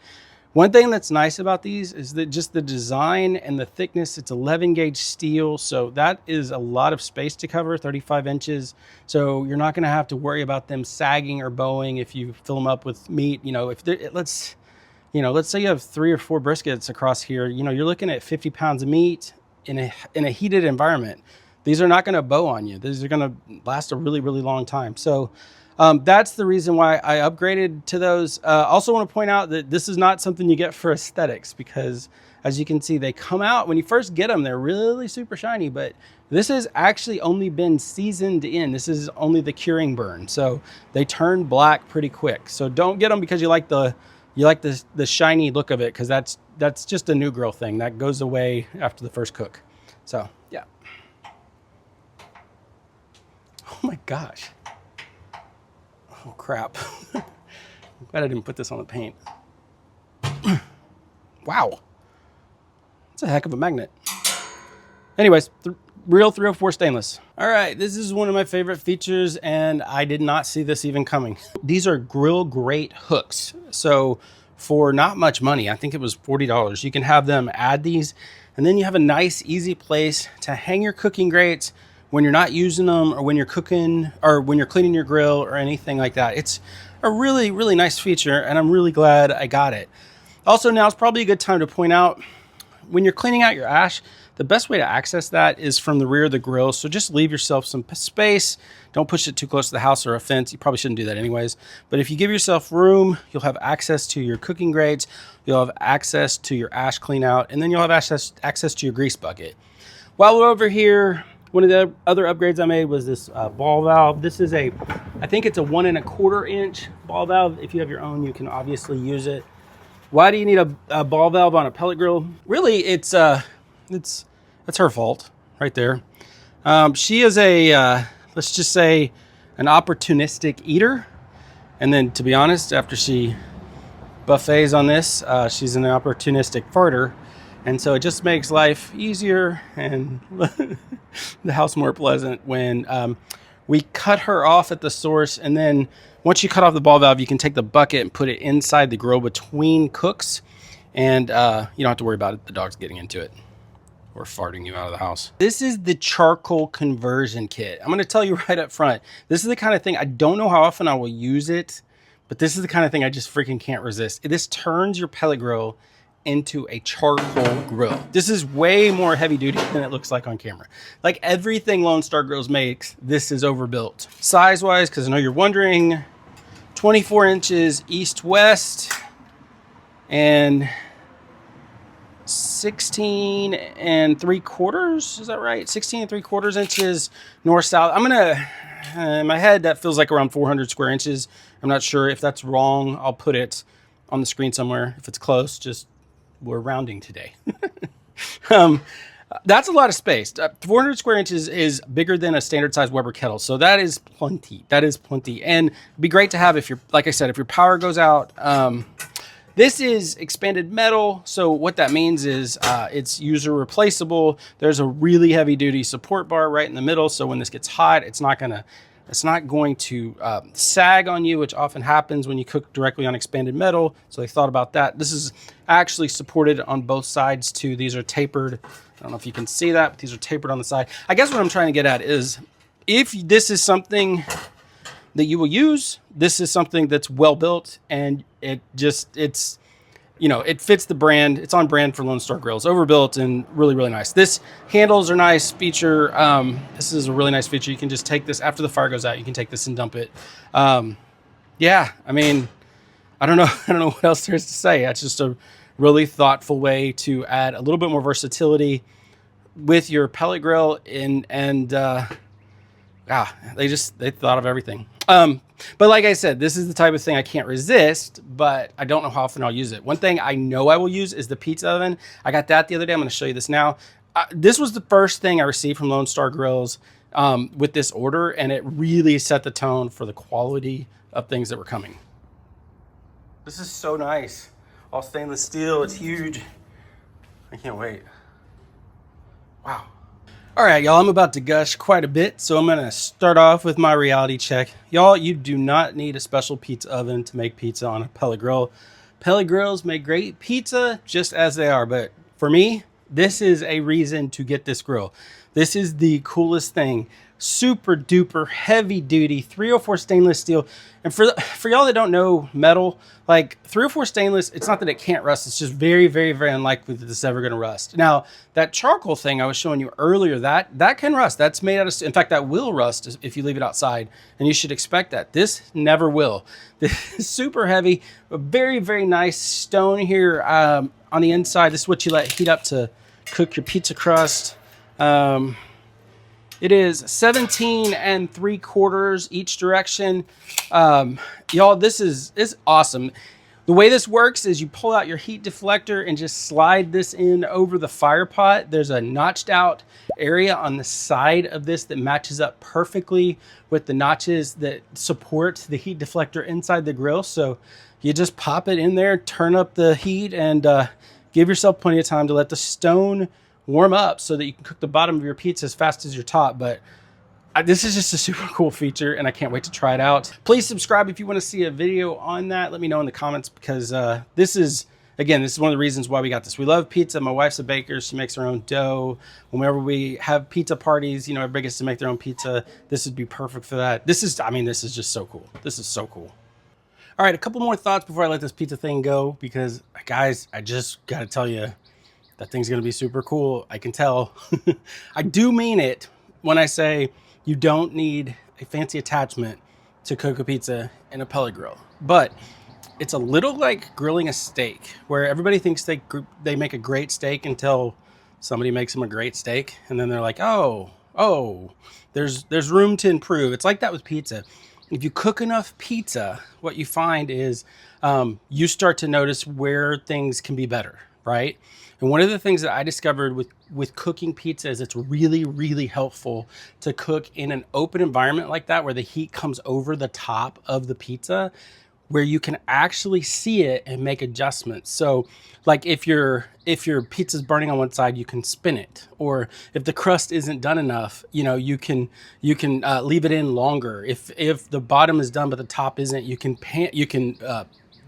Speaker 2: One thing that's nice about these is that just the design and the thickness, it's 11 gauge steel. So that is a lot of space to cover, 35 inches. So you're not gonna have to worry about them sagging or bowing if you fill them up with meat. You know, let's say you have 3 or 4 briskets across here, you know, you're looking at 50 pounds of meat in a heated environment. These are not gonna bow on you. These are gonna last a really, really long time. So that's the reason why I upgraded to those. Also want to point out that this is not something you get for aesthetics, because as you can see, they come out, when you first get them, they're really super shiny, but this has actually only been seasoned in. This is only the curing burn. So they turn black pretty quick. So don't get them because you like the shiny look of it, because that's just a new grill thing that goes away after the first cook. So yeah. Oh my gosh. Oh crap. I'm glad I didn't put this on the paint. Wow. It's a heck of a magnet. Anyways, real 304 stainless. All right, this is one of my favorite features, and I did not see this even coming. These are grill grate hooks. So for not much money, I think it was $40, you can have them add these, and then you have a nice, easy place to hang your cooking grates when you're not using them, or when you're cooking, or when you're cleaning your grill or anything like that. It's a really, really nice feature, and I'm really glad I got it. Also, now is probably a good time to point out, when you're cleaning out your ash, the best way to access that is from the rear of the grill. So just leave yourself some space. Don't push it too close to the house or a fence. You probably shouldn't do that anyways. But if you give yourself room, you'll have access to your cooking grates, you'll have access to your ash clean out, and then you'll have access to your grease bucket. While we're over here, one of the other upgrades I made was this ball valve. This is I think it's a 1 1/4 inch ball valve. If you have your own, you can obviously use it. Why do you need a ball valve on a pellet grill? Really, it's that's her fault right there. She is let's just say an opportunistic eater. And then, to be honest, after she buffets on this, she's an opportunistic farter. And so it just makes life easier and the house more pleasant when we cut her off at the source. And then once you cut off the ball valve, you can take the bucket and put it inside the grill between cooks. And you don't have to worry about it, the dogs getting into it or farting you out of the house. This is the charcoal conversion kit. I'm gonna tell you right up front, this is the kind of thing, I don't know how often I will use it, but this is the kind of thing I just freaking can't resist. This turns your pellet grill into a charcoal grill. This is way more heavy duty than it looks like on camera. Like everything Lone Star Grills makes, this is overbuilt. Size wise, because I know you're wondering, 24 inches east-west and 16 3/4, is that right? 16 3/4 inches north-south. I'm gonna in my head, that feels like around 400 square inches. I'm not sure if that's wrong. I'll put it on the screen somewhere. If it's close, just we're rounding today. That's a lot of space. 400 square inches is bigger than a standard size Weber kettle. So that is plenty. That is plenty. And it'd be great to have if you're, like I said, if your power goes out. This is expanded metal. So what that means is it's user replaceable. There's a really heavy duty support bar right in the middle. So when this gets hot, it's not going to sag on you, which often happens when you cook directly on expanded metal. So they thought about that. This is actually supported on both sides too. These are tapered. I don't know if you can see that, but these are tapered on the side. I guess what I'm trying to get at is if this is something that you will use, this is something that's well built, and it's, you know, it fits the brand. It's on brand for Lone Star Grills. Overbuilt and really, really nice. This handles are nice feature. This is a really nice feature. You can just take this after the fire goes out. You can take this and dump it. Yeah, I mean, I don't know what else there is to say. That's just a really thoughtful way to add a little bit more versatility with your pellet grill. They thought of everything. But like I said, this is the type of thing I can't resist, but I don't know how often I'll use it. One thing I know I will use is the pizza oven. I got that the other day. I'm going to show you this now. This was the first thing I received from Lone Star Grills with this order, and it really set the tone for the quality of things that were coming. This is so nice. All stainless steel. It's huge. I can't wait. Wow. All right, y'all, I'm about to gush quite a bit, so I'm gonna start off with my reality check. Y'all, you do not need a special pizza oven to make pizza on a pellet grill. Pellet grills make great pizza just as they are, but for me, this is a reason to get this grill. This is the coolest thing. Super duper heavy duty 304 stainless steel. And for y'all that don't know metal, like 304 stainless, it's not that it can't rust. It's just very, very, very unlikely that this is ever going to rust. Now, that charcoal thing I was showing you earlier, that can rust. That's made out of, in fact, that will rust if you leave it outside, and you should expect that. This never will. This is super heavy, a very, very nice stone here on the inside. This is what you let heat up to cook your pizza crust. It is 17 3/4 each direction. Y'all, this is awesome. The way this works is you pull out your heat deflector and just slide this in over the fire pot. There's a notched out area on the side of this that matches up perfectly with the notches that support the heat deflector inside the grill. So you just pop it in there, turn up the heat, and give yourself plenty of time to let the stone warm up so that you can cook the bottom of your pizza as fast as your top. But this is just a super cool feature, and I can't wait to try it out. Please subscribe if you want to see a video on that. Let me know in the comments, because this is one of the reasons why we got this. We love pizza. My wife's a baker. She makes her own dough. Whenever we have pizza parties, you know, everybody gets to make their own pizza. This would be perfect for that. This is just so cool. This is so cool. All right, a couple more thoughts before I let this pizza thing go, because guys, I just got to tell you, that thing's going to be super cool. I can tell. I do mean it when I say you don't need a fancy attachment to cook a pizza in a pellet grill. But it's a little like grilling a steak, where everybody thinks they make a great steak until somebody makes them a great steak. And then they're like, oh, there's room to improve. It's like that with pizza. If you cook enough pizza, what you find is you start to notice where things can be better, right? And one of the things that I discovered with cooking pizza is it's really, really helpful to cook in an open environment like that, where the heat comes over the top of the pizza, where you can actually see it and make adjustments. So like if your pizza's burning on one side, you can spin it. Or if the crust isn't done enough, you know, you can leave it in longer. If the bottom is done but the top isn't, you can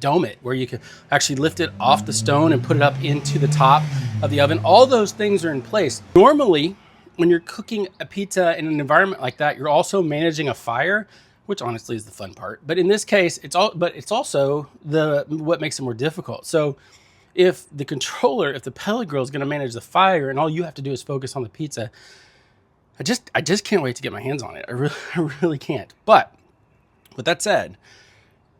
Speaker 2: dome it, where you can actually lift it off the stone and put it up into the top of the oven. All those things are in place. Normally, when you're cooking a pizza in an environment like that, you're also managing a fire, which honestly is the fun part. But in this case, it's also what makes it more difficult. So if the pellet grill is going to manage the fire and all you have to do is focus on the pizza, I just can't wait to get my hands on it. I really can't. But with that said,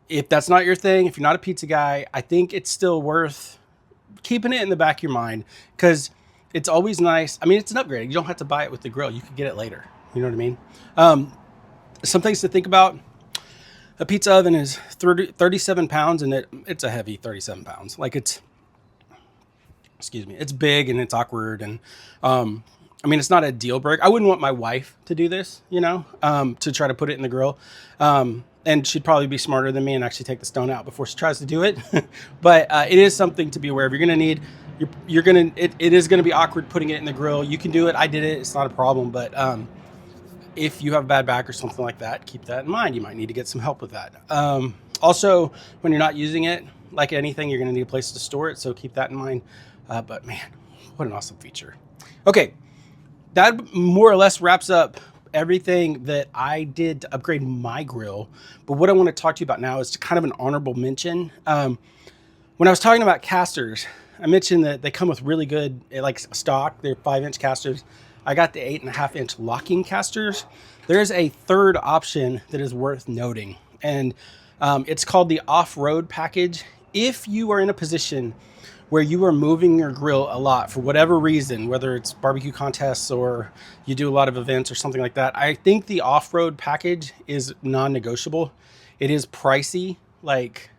Speaker 2: if that's not your thing, if you're not a pizza guy, I think it's still worth keeping it in the back of your mind, because it's always nice. I mean, it's an upgrade. You don't have to buy it with the grill. You could get it later. You know what I mean? Some things to think about. A pizza oven is 37 pounds, and it's a heavy 37 pounds. Like it's big and it's awkward. And I mean, it's not a deal breaker. I wouldn't want my wife to do this, you know, to try to put it in the grill. And she'd probably be smarter than me and actually take the stone out before she tries to do it. But it is something to be aware of. You're going to need, it is going to be awkward putting it in the grill. You can do it. I did it. It's not a problem. But if you have a bad back or something like that, keep that in mind. You might need to get some help with that. Also, when you're not using it, like anything, you're going to need a place to store it. So keep that in mind. But man, what an awesome feature. Okay, that more or less wraps up everything that I did to upgrade my grill. But what I want to talk to you about now is kind of an honorable mention. When I was talking about casters, I mentioned that they come with really good, like stock, they're 5-inch casters. I got the 8.5-inch locking casters. There's a third option that is worth noting, and it's called the off-road package. If you are in a position where you are moving your grill a lot for whatever reason, whether it's barbecue contests or you do a lot of events or something like that, I think the off-road package is non-negotiable. It is pricey. Like,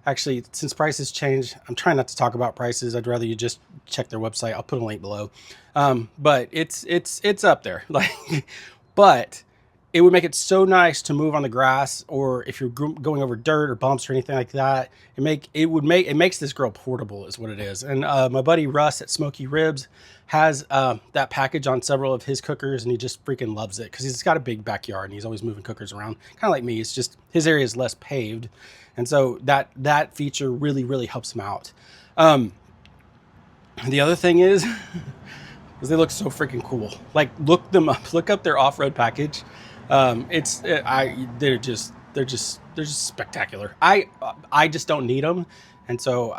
Speaker 2: actually, since prices change, I'm trying not to talk about prices. I'd rather you just check their website. I'll put a link below. But it's up there. Like, but it would make it so nice to move on the grass, or if you're going over dirt or bumps or anything like that. It makes this grill portable, is what it is. And my buddy Russ at Smoky Ribs has that package on several of his cookers, and he just freaking loves it because he's got a big backyard and he's always moving cookers around, kind of like me. It's just his area is less paved, and so that feature really helps him out. The other thing is they look so freaking cool. Like, look them up. Look up their off-road package. They're just spectacular. I just don't need them, and so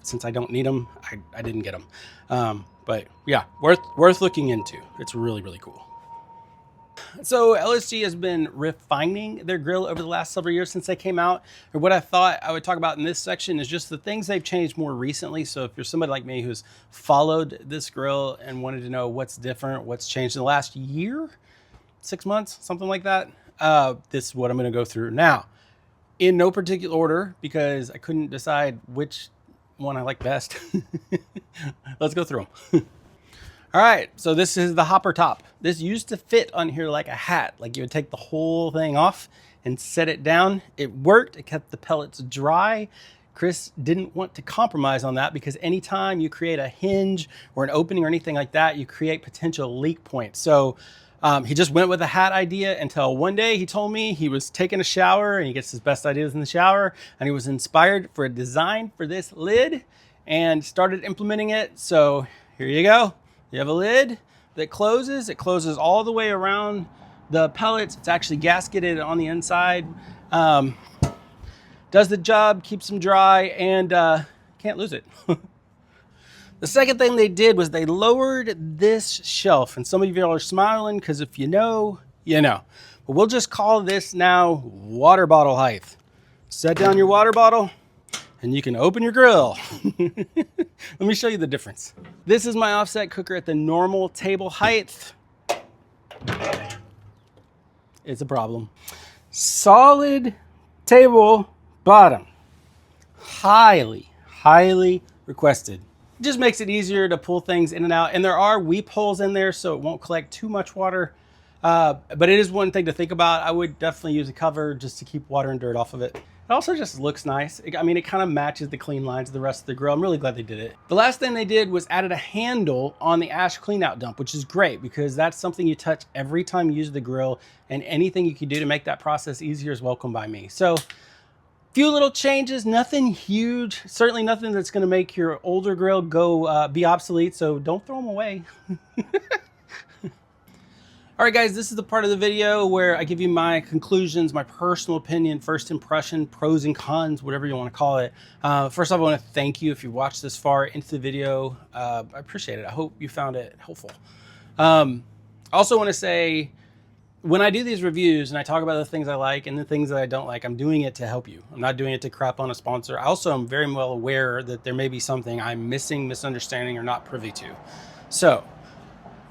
Speaker 2: since I don't need them, I didn't get them. But yeah, worth looking into. It's really cool. So LSG has been refining their grill over the last several years since they came out. And what I thought I would talk about in this section is just the things they've changed more recently. So if you're somebody like me who's followed this grill and wanted to know what's different, what's changed in the last year, 6 months, something like that, this is what I'm going to go through now, in no particular order, because I couldn't decide which one I like best. Let's go through them. All right, so this is the hopper top. This used to fit on here like a hat. Like, you would take the whole thing off and set it down. It worked. It kept the pellets dry. Chris didn't want to compromise on that, because anytime you create a hinge or an opening or anything like that, you create potential leak points. So he just went with a hat idea until one day he told me he was taking a shower, and he gets his best ideas in the shower, and he was inspired for a design for this lid and started implementing it. So here you go. You have a lid that closes. It closes all the way around the pellets. It's actually gasketed on the inside. Does the job, keeps them dry, and can't lose it. The second thing they did was they lowered this shelf. And some of you all are smiling, because if you know, you know. But we'll just call this now water bottle height. Set down your water bottle, and you can open your grill. Let me show you the difference. This is my offset cooker at the normal table height. It's a problem. Solid table bottom. Highly requested. It just makes it easier to pull things in and out. And there are weep holes in there, so it won't collect too much water. But it is one thing to think about. I would definitely use a cover just to keep water and dirt off of it. It also just looks nice. I mean, it kind of matches the clean lines of the rest of the grill. I'm really glad they did it. The last thing they did was added a handle on the ash cleanout dump, which is great, because that's something you touch every time you use the grill, and anything you can do to make that process easier is welcome by me. So, few little changes, nothing huge, certainly nothing that's going to make your older grill go be obsolete, so don't throw them away. All right, guys, this is the part of the video where I give you my conclusions, my personal opinion, first impression, pros and cons, whatever you want to call it. First off, I want to thank you if you watched this far into the video. I appreciate it. I hope you found it helpful. I also want to say, when I do these reviews and I talk about the things I like and the things that I don't like, I'm doing it to help you. I'm not doing it to crap on a sponsor. I also am very well aware that there may be something I'm missing, misunderstanding, or not privy to. So,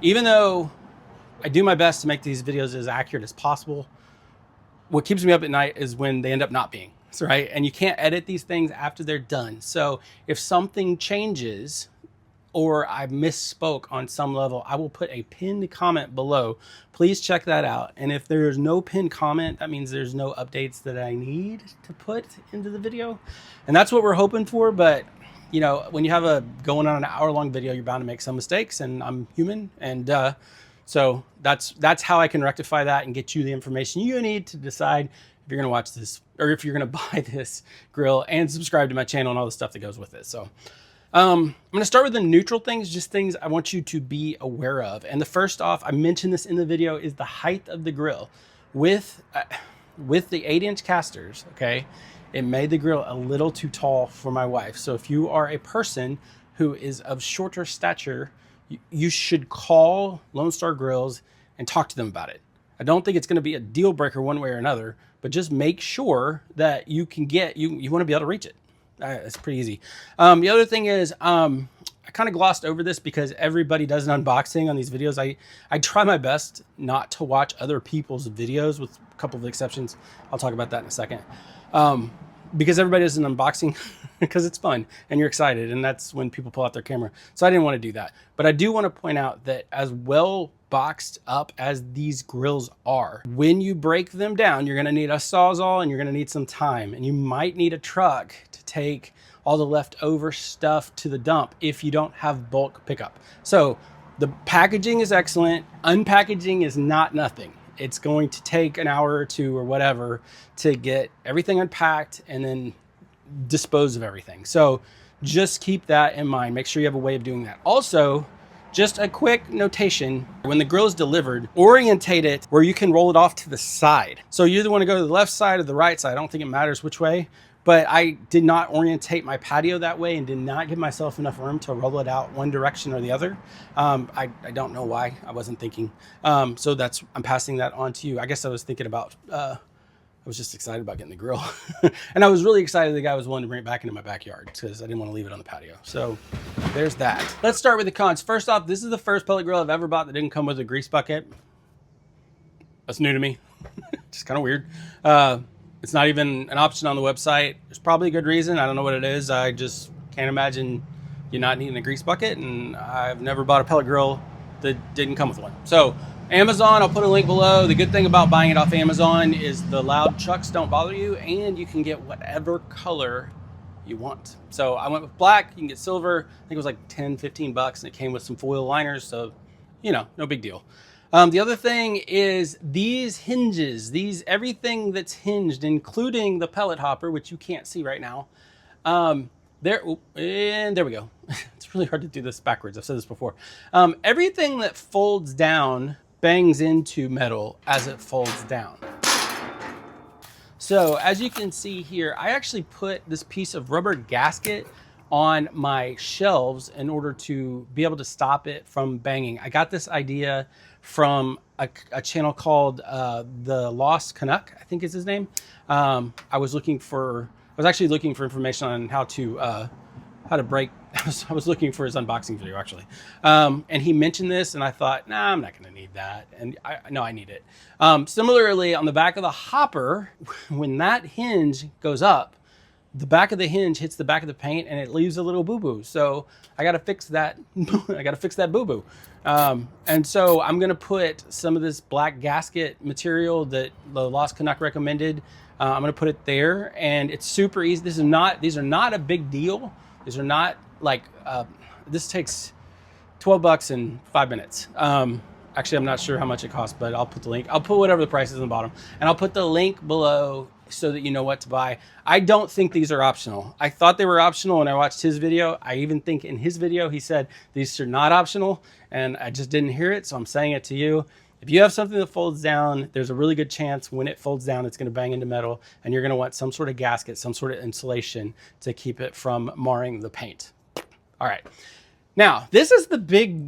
Speaker 2: even though I do my best to make these videos as accurate as possible, what keeps me up at night is when they end up not being, right? And you can't edit these things after they're done. So if something changes or I misspoke on some level, I will put a pinned comment below. Please check that out. And if there's no pinned comment, that means there's no updates that I need to put into the video. And that's what we're hoping for. But you know, when you have a going on an hour-long video, you're bound to make some mistakes, and I'm human. And so that's how I can rectify that and get you the information you need to decide if you're gonna watch this or if you're gonna buy this grill and subscribe to my channel and all the stuff that goes with it. So I'm gonna start with the neutral things, just things I want you to be aware of. And the first off, I mentioned this in the video, is the height of the grill. With the 8-inch casters, okay, it made the grill a little too tall for my wife. So if you are a person who is of shorter stature, you should call Lone Star Grills and talk to them about it. I don't think it's gonna be a deal breaker one way or another, but just make sure that you can get, you wanna be able to reach it. It's pretty easy. The other thing is, I kind of glossed over this because everybody does an unboxing on these videos. I try my best not to watch other people's videos, with a couple of exceptions. I'll talk about that in a second. Because everybody does an unboxing because it's fun and you're excited, and that's when people pull out their camera. So I didn't want to do that. But I do want to point out that as well boxed up as these grills are, when you break them down, you're going to need a Sawzall and you're going to need some time, and you might need a truck to take all the leftover stuff to the dump if you don't have bulk pickup. So the packaging is excellent. Unpackaging is not nothing. It's going to take an hour or two or whatever to get everything unpacked and then dispose of everything. So just keep that in mind. Make sure you have a way of doing that. Also, just a quick notation, when the grill is delivered, orientate it where you can roll it off to the side. So you either want to go to the left side or the right side. I don't think it matters which way, but I did not orientate my patio that way and did not give myself enough room to roll it out one direction or the other. I don't know why. I wasn't thinking. So I'm passing that on to you. I guess I was thinking about, I was just excited about getting the grill. And I was really excited the guy was willing to bring it back into my backyard because I didn't want to leave it on the patio. So there's that. Let's start with the cons. First off, this is the first pellet grill I've ever bought that didn't come with a grease bucket. That's new to me. Just kind of weird. It's not even an option on the website. There's probably a good reason. I don't know what it is. I just can't imagine you not needing a grease bucket, and I've never bought a pellet grill that didn't come with one. So Amazon, I'll put a link below. The good thing about buying it off Amazon is the loud chucks don't bother you, and you can get whatever color you want. So I went with black. You can get silver. I think it was like 10, 15 bucks, and it came with some foil liners. So, you know, no big deal. The other thing is these hinges, everything that's hinged, including the pellet hopper, which you can't see right now. There we go. It's really hard to do this backwards. I've said this before. Everything that folds down bangs into metal as it folds down. So as you can see here, I actually put this piece of rubber gasket on my shelves in order to be able to stop it from banging. I got this idea from a channel called The Lost Canuck, I think is his name. I was actually looking for information on how to break. I was looking for his unboxing video actually. And he mentioned this and I thought, nah, I'm not gonna need that. And I need it. Similarly, on the back of the hopper, when that hinge goes up, the back of the hinge hits the back of the paint and it leaves a little boo-boo. So I got to fix that. I got to fix that boo-boo. And so I'm going to put some of this black gasket material that the Lost Canuck recommended. I'm going to put it there, and it's super easy. These are not a big deal. These are not like, this takes 12 bucks in 5 minutes. Actually, I'm not sure how much it costs, but I'll put the link. I'll put whatever the price is on the bottom, and I'll put the link below so that you know what to buy. I don't think these are optional. I thought they were optional when I watched his video. I even think in his video, he said these are not optional, and I just didn't hear it. So I'm saying it to you. If you have something that folds down, there's a really good chance when it folds down, it's going to bang into metal, and you're going to want some sort of gasket, some sort of insulation to keep it from marring the paint. All right. Now, this is the big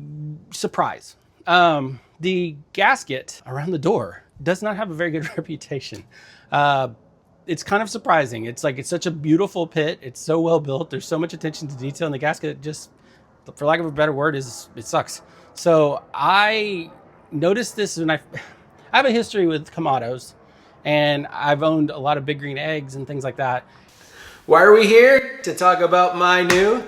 Speaker 2: surprise. The gasket around the door does not have a very good reputation. It's kind of surprising. It's such a beautiful pit. It's so well built. There's so much attention to detail, and the gasket just, for lack of a better word, it sucks. So I noticed this, and I have a history with Kamados, and I've owned a lot of Big Green Eggs and things like that. Why are we here? To talk about my new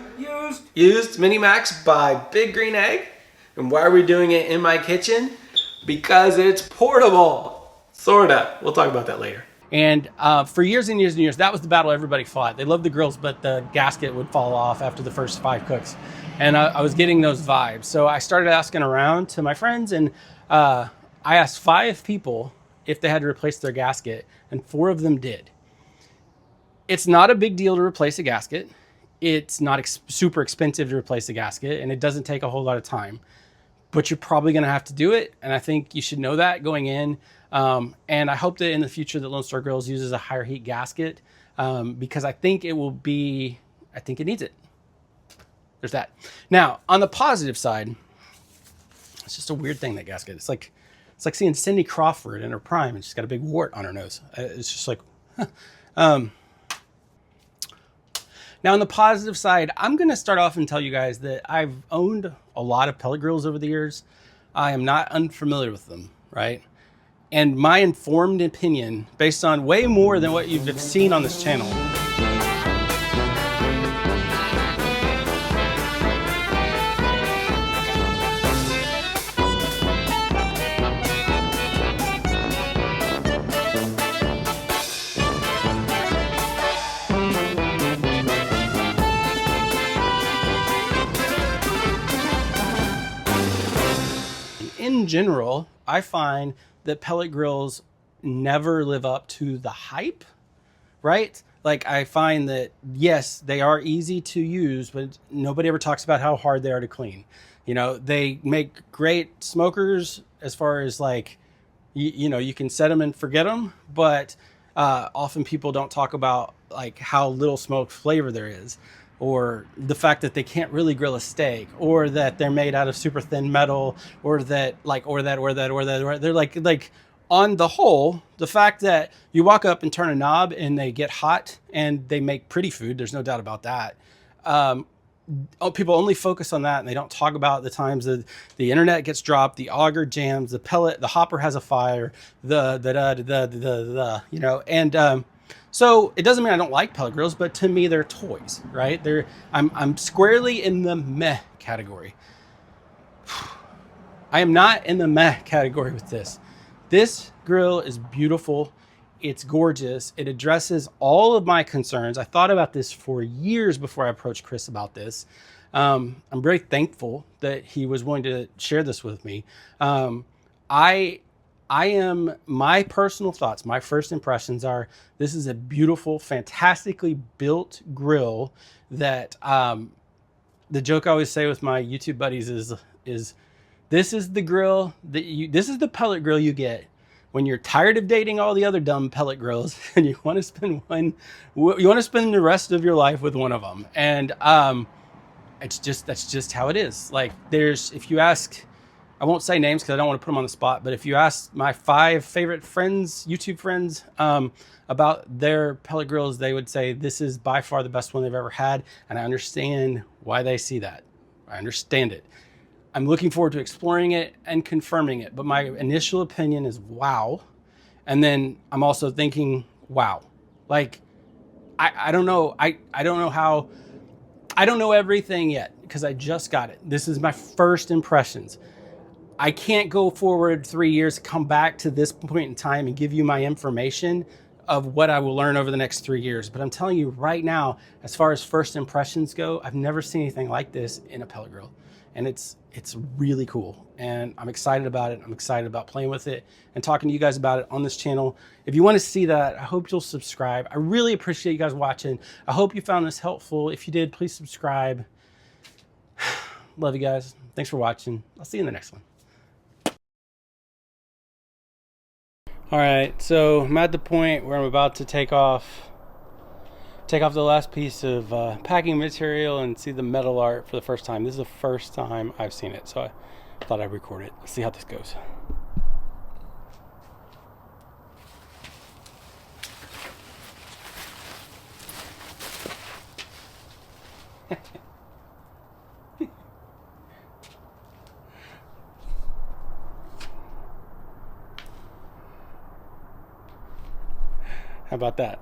Speaker 2: used Mini Max by Big Green Egg. And why are we doing it in my kitchen? Because it's portable, sorta. We'll talk about that later. And for years and years and years, that was the battle everybody fought. They loved the grills, but the gasket would fall off after the first 5 cooks. And I was getting those vibes. So I started asking around to my friends, and I asked 5 people if they had to replace their gasket, and 4 of them did. It's not a big deal to replace a gasket. It's not super expensive to replace a gasket, and it doesn't take a whole lot of time. But you're probably going to have to do it, and I think you should know that going in. And I hope that in the future that Lone Star Grills uses a higher heat gasket, because I think it needs it. There's that. Now, on the positive side, it's just a weird thing, that gasket. It's like seeing Cindy Crawford in her prime, and she's got a big wart on her nose. It's just like, huh. Now, on the positive side, I'm going to start off and tell you guys that I've owned a lot of pellet grills over the years. I am not unfamiliar with them, right? And my informed opinion, based on way more than what you've seen on this channel, in general, I find that pellet grills never live up to the hype, right? Like, I find that, yes, they are easy to use, but nobody ever talks about how hard they are to clean. You know, they make great smokers as far as like, you know, you can set them and forget them, but often people don't talk about like how little smoked flavor there is, or the fact that they can't really grill a steak, or that they're made out of super thin metal, or that they're like on the whole, the fact that you walk up and turn a knob and they get hot and they make pretty food, there's no doubt about that. People only focus on that, and they don't talk about the times that the internet gets dropped, the auger jams, the pellet, the hopper has a fire, you know, and so it doesn't mean I don't like pellet grills, but to me they're toys, right? I'm squarely in the meh category. I am not in the meh category with this. This grill is beautiful. It's gorgeous. It addresses all of my concerns. I thought about this for years before I approached Chris about this. I'm very thankful that he was willing to share this with me. My personal thoughts, my first impressions are, this is a beautiful, fantastically built grill that, the joke I always say with my YouTube buddies is this is the grill that this is the pellet grill you get when you're tired of dating all the other dumb pellet grills and you want to spend the rest of your life with one of them. And, that's just how it is. Like, if you ask, I won't say names because I don't want to put them on the spot, but if you ask my 5 favorite friends, YouTube friends, about their pellet grills, they would say this is by far the best one they've ever had. And I understand why they see that. I understand it. I'm looking forward to exploring it and confirming it. But my initial opinion is wow. And then I'm also thinking, wow. Like, I don't know. I don't know how, I don't know everything yet because I just got it. This is my first impressions. I can't go forward 3 years, come back to this point in time and give you my information of what I will learn over the next 3 years. But I'm telling you right now, as far as first impressions go, I've never seen anything like this in a pellet grill. And it's really cool. And I'm excited about it. I'm excited about playing with it and talking to you guys about it on this channel. If you want to see that, I hope you'll subscribe. I really appreciate you guys watching. I hope you found this helpful. If you did, please subscribe. Love you guys. Thanks for watching. I'll see you in the next one. All right, so I'm at the point where I'm about to take off the last piece of packing material and see the metal art for the first time. This is the first time I've seen it, so I thought I'd record it. Let's see how this goes. How about that?